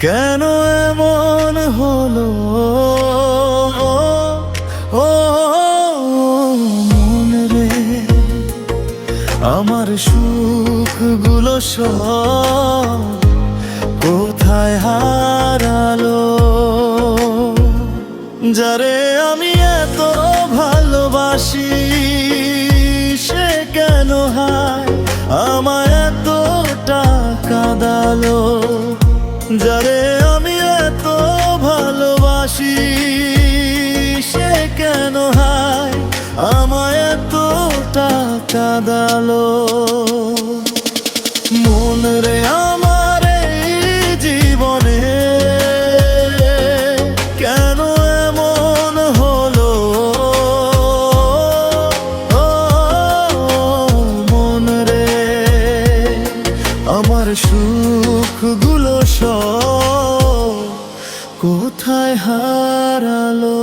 কেন এমন হলো ও মন রে, আমার সুখগুলো সব কোথায় হারালো? যারে আমি এত ভালোবাসি সে কেন হায় আমায় এতটা কাঁদালো? যারে আমি এত ভালোবাসি সে কেন হায় আমায় এতটা কাঁদালো? মন রে আমার এই জীবনে কেন এমন হলো? মন রে আমার সুখগুলো সব কোথায় হারালো?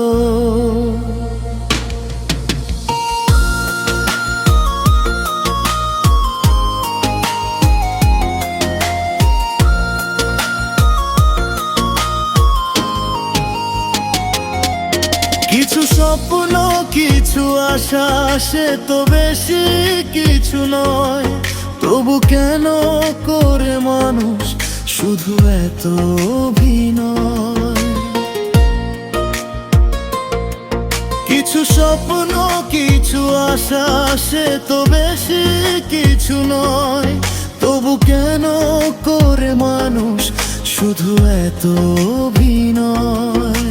কিছু স্বপ্ন কিছু আশা সে তো বেশি কিছু নয়, তবু কেন করে মানুষ শুধু এত অভিনয়? কিছু স্বপ্ন কিছু আশা সে তো বেশি কিছু নয়, তবু কেন করে মানুষ শুধু এত অভিনয়?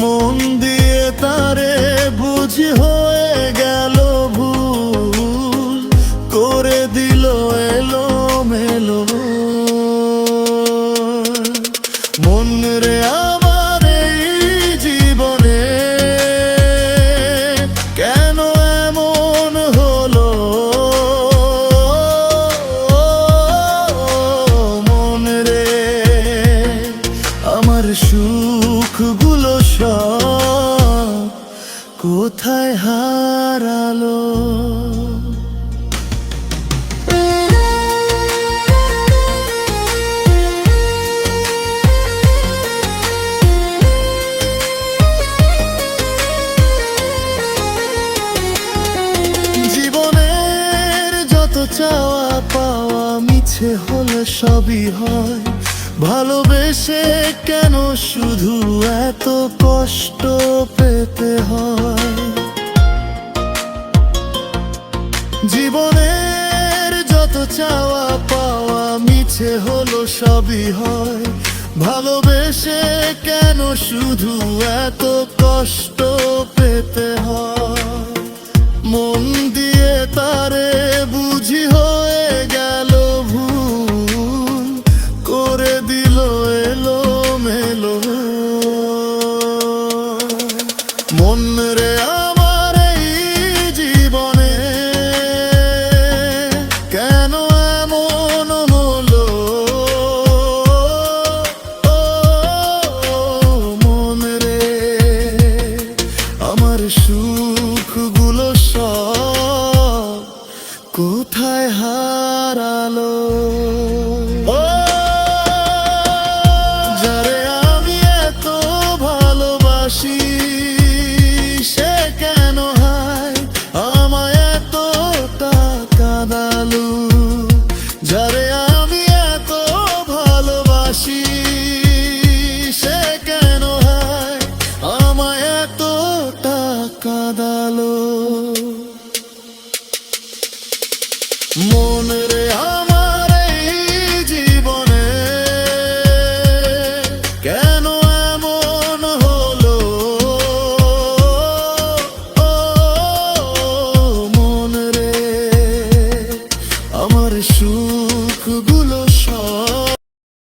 মন দিয়ে তারে বুঝি হয়ে গেল ভুল, করে দিল এলো মেলো। মন রে আমার এই জীবনে কেন এমন হলো? মন রে আমার সুখগুলো সব কোথায় হারালো? জীবনের যত চাওয়া পাওয়া মিছে হলে সবই হয়, ভালোবেসে কেন শুধু এত কষ্ট পেতে হয়? জীবনের যত চাওয়া পাওয়া মিছে হলো সবই হয়, ভালোবেসে কেন শুধু এত কষ্ট পেতে হয়? মন দিয়ে তারে